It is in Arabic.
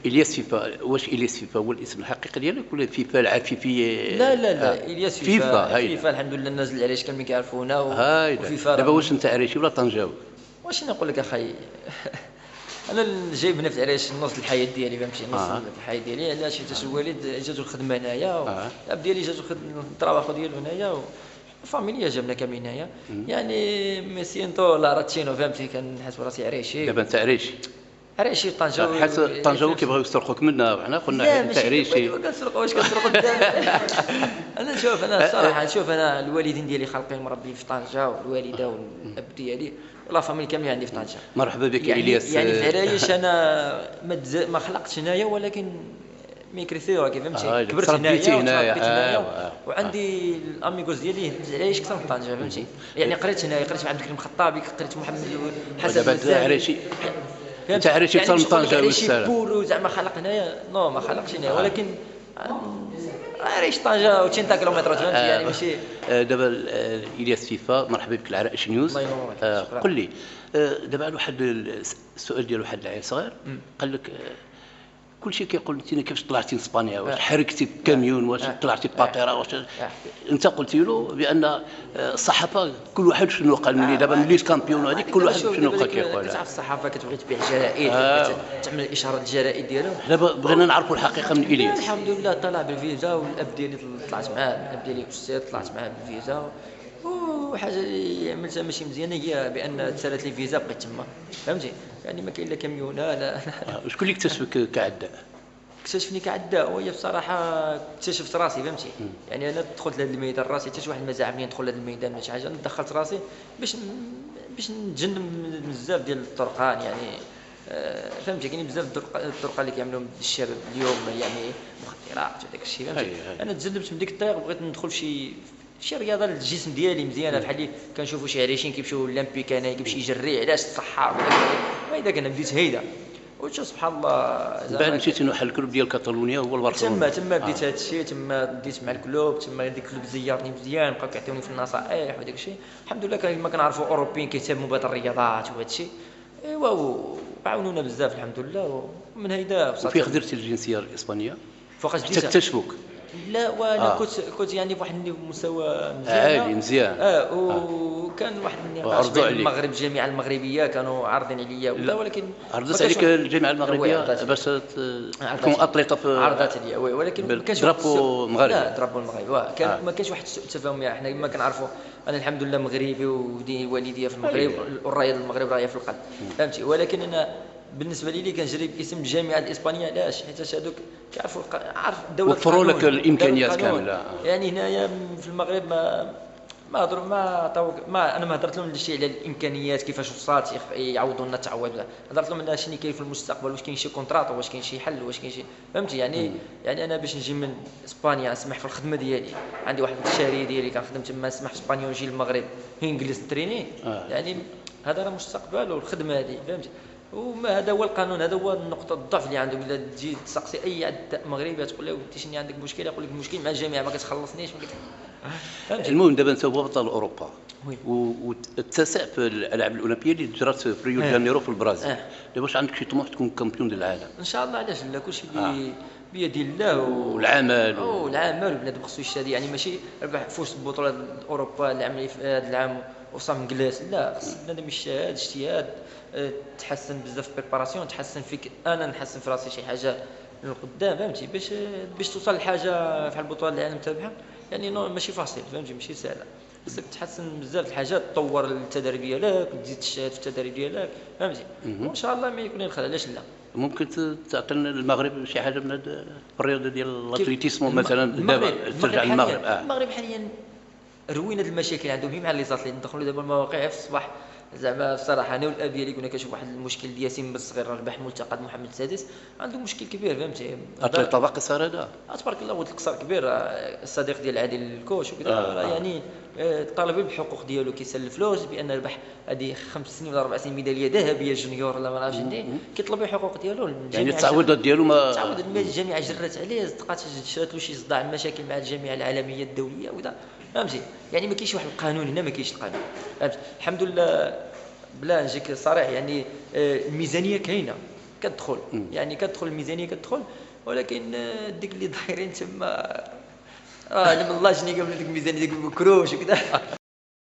الياس فيفا، واش الياس فيفا هو الاسم الحقيقي ديالك ولا فيفا العفيفي؟ لا لا لا، الياس فيفا فيفا. هايله فيفا الحمد لله الناس اللي علاش كاملين كيعرفونا هايله. وفيفا دابا راه واش انت عريشي ولا طنجاوي؟ واش نقول لك اخي. انا جايب هنا في العرايش نص الحياه ديالي، فهمتي، نص الحياه ديالي. علاش؟ حيت الوالد جاتو الخدمه هنايا، الاب ديالي جاتو الطرابخ ديالو هنايا، الفاميليا جابنا كاملين هنايا. يعني ميسينتو لا راتشينو، فهمتي، كنحس براسي عريشي. دابا انت عريشي؟ عريشي طنجاوي. حيت طنجاوي كيبغيو يسرقوك منا وحنا قلنا لا انت ماشي عريشي. ما كنسرقوا، واش كنسرقوا قدام. انا شوف، انا الصراحه نشوف، انا الوالدين ديالي خالقين مربين في طنجه، والوالده والاب ديالي لا فاميلي كاملين عندي في طنجه. مرحبا بك يعني الياس. يعني في العرايش انا ما خلقتش هنايا، ولكن ميكريسيو كيف فهمتي، كبرت هنايا وتربيت هنايا، وعندي الاميغوز ديالي في العرايش اكثر من طنجه، فهمتي. يعني قريت هنايا، قريت مع عبد الكريم الخطابي، قريت محمد حسن دابا الزاهي. عريشي، انت عريشي اكثر من طنجه والسلام. بورو زعما خلق هنايا، نو ما خلقش هنايا، ولكن عريش طنجه و 80 كيلومترات، فهمتي، يعني ماشي. دابا الياس فيفا، مرحبا بك العرائش نيوز. الله ينورك، شكرا. قل لي، دابا على واحد السؤال ديال واحد العيل صغير، قال لك كل شيء كيقول انت كيفاش طلعتي لاسبانيا، واش حركتي بكاميون، واش طلعتي بباطيره، واش انت قلت له بان الصحافه كل واحد شنو قال، ملي دابا ملي كامبيون هذيك كل واحد شنو بقى كيقول. كتعرف الصحافه كتبغي تبيع جرائد، تعمل الاشارات الجرائد ديالهم. دابا بغينا نعرفوا الحقيقه من الياس. الحمد لله طلع بالفيزا، والاب ديالي طلعت معاه، الاب ديالي استاذ، طلعت معاه بالفيزا. وحاجه اللي عملتها ماشي مزيانه هي بان تسالت لي فيزا، بقيت تما، فهمتي. يعني ما كاين لا كاميونه لا. شكون اللي اكتشفك كعداء؟ اكتشفني كعداء، وهي بصراحه اكتشفت راسي، فهمتي. يعني انا دخلت لهذا الميدان راسي، حتى شي واحد ما زعمني ندخل لهذا الميدان ولا شي حاجه. انا دخلت راسي باش نتجنب بزاف ديال الطرقان، يعني فهمتي. كاينين بزاف الطرقان اللي كيعملوهم الشباب اليوم، يعني مخدرات وداك الشيء، فهمتي. انا تجنبت من ديك الطريق، بغيت ندخل شي رياضه للجسم ديالي مزيانه، بحال اللي كنشوفوا شي عريشين كيمشيو للامبيك، انا كيمشي يجري، علاش الصحه ما اذا كان بديت هيدا. وشوف سبحان الله، بعد مشيتي نحل الكلوب ديال كاتالونيا هو البرشلونه. تما بديت هذا الشيء، تما بديت مع الكلوب، تما ديك الكلوب زيارني مزيان، بقاو كيعطيوني في النصائح وداك الشيء. الحمد لله كما كنعرفوا اوروبيين كيهتموا بهذه الرياضات وهذا الشيء، ايوا وعاونونا بزاف الحمد لله. ومن هيدا وفي خدرتي الجنسيه الاسبانيه فوقاش حتى اكتشفوك؟ لا، وانا كنت يعني بواحد المستوى مزيان عالي مزيان. وكان واحد النقاش بين المغرب، الجامعه المغربيه كانوا عارضين عليا ولا، ولكن عرضت عليك الجامعه المغربيه باش تكون اطليطه في عرضات عليا، ولكن ما كانش درابو مغربي. لا، درابو المغربي كان ما كانش واحد سوء تفاهم. حنا ما كنعرفوا، انا الحمد لله مغربي ودين والديا في المغرب، والرايه المغرب رايه في القلب، فهمتي. ولكن انا بالنسبه لي كنجري باسم الجامعه الاسبانيه. علاش؟ حيت هذوك كيعرفوا، عارف الدوله وفروا لك الامكانيات كامله. يعني هنايا في المغرب ما هضروا، انا ما هضرت لهم شي على الامكانيات كيفاش وصلت يعوضوا لنا التعويض. هضرت لهم على شنو كاين في المستقبل، واش كاين شي كونطرات، واش كاين شي حل، واش كاين شي، فهمتي. يعني انا باش نجي من اسبانيا نسمح في الخدمه ديالي، عندي واحد الشهريه ديالي كنخدم تما، نسمح في اسبانيا ونجي للمغرب انجليز تريني. يعني هذا راه مستقبل والخدمه هذه، فهمتي. وما هذا هو القانون، هذا هو نقطة الضعف اللي عندهم. إلا تجي تسقسي أي عداء مغربي تقول له ودي شنو عندك مشكلة، يقول لك المشكل مع الجامعة ما كتخلصنيش. المهم دابا أنت هو بطل أوروبا، والتاسع في الألعاب الأولمبية اللي جرات في ريو دي جانيرو في البرازيل. دابا واش عندك شي طموح تكون كامبيون ديال العالم؟ إن شاء الله، علاش لا، كلشي بيد الله والعمل والبنادم خصو يجتهد. يعني ماشي ربح فوز بطولة أوروبا اللي عملي في هذا العام وصام جلاس، لا، خص بنادم يجتهد اجتهاد، تحسن بزاف في البريباراسيون، تحسن فيك، انا نحسن في راسي شي حاجه للقدام، فهمتي. باش توصل لحاجه في البطوله العالم تابعها، يعني ماشي فاصل، فهمتي، ماشي سهله. خصك تحسن بزاف الحاجات، تطور التدريب ديالك، تزيد تجتهد في التدريب ديالك، فهمتي. وان شاء الله ما يكون الخير، علاش لا. ممكن تعطينا المغرب شي حاجه من الرياضه ديال الاتليتيسمو مثلا، دابا ترجع للمغرب. المغرب حاليا روينا المشاكل عندهم مع لي زاتليت، ندخلوا دابا المواقع في الصباح. زعما الصراحه انا والاب ديالي كنا كنشوف واحد المشكل ديال ياسين بن الصغير، ربح ملتقى محمد السادس، عنده مشكل كبير، فهمتي. اطلق طبق قصير هذا، تبارك الله، ولد القصر كبير، الصديق ديال عادل الكوش وكذا. يعني طالب بالحقوق ديالو، كيسال الفلوس بان ربح هذه 5 سنين ولا 4 سنين ميداليه ذهبيه جونيور ولا ما عرفتش ندير، كيطلب الحقوق ديالو. يعني التعويضات ديالو ما الجامعه جرت عليه، صدقات شرات له شي صداع مشاكل مع الجامعه العالميه الدوليه وكذا، فهمتي. يعني ما كاينش واحد القانون هنا، ما كاينش القانون، فهمت. الحمد لله، بلا نجيك صريح، يعني الميزانيه كاينه، كتدخل يعني كتدخل الميزانيه كتدخل، ولكن ديك اللي دايرين تما من الله جني قبل ديك الميزانيه ديك المكروش وكذا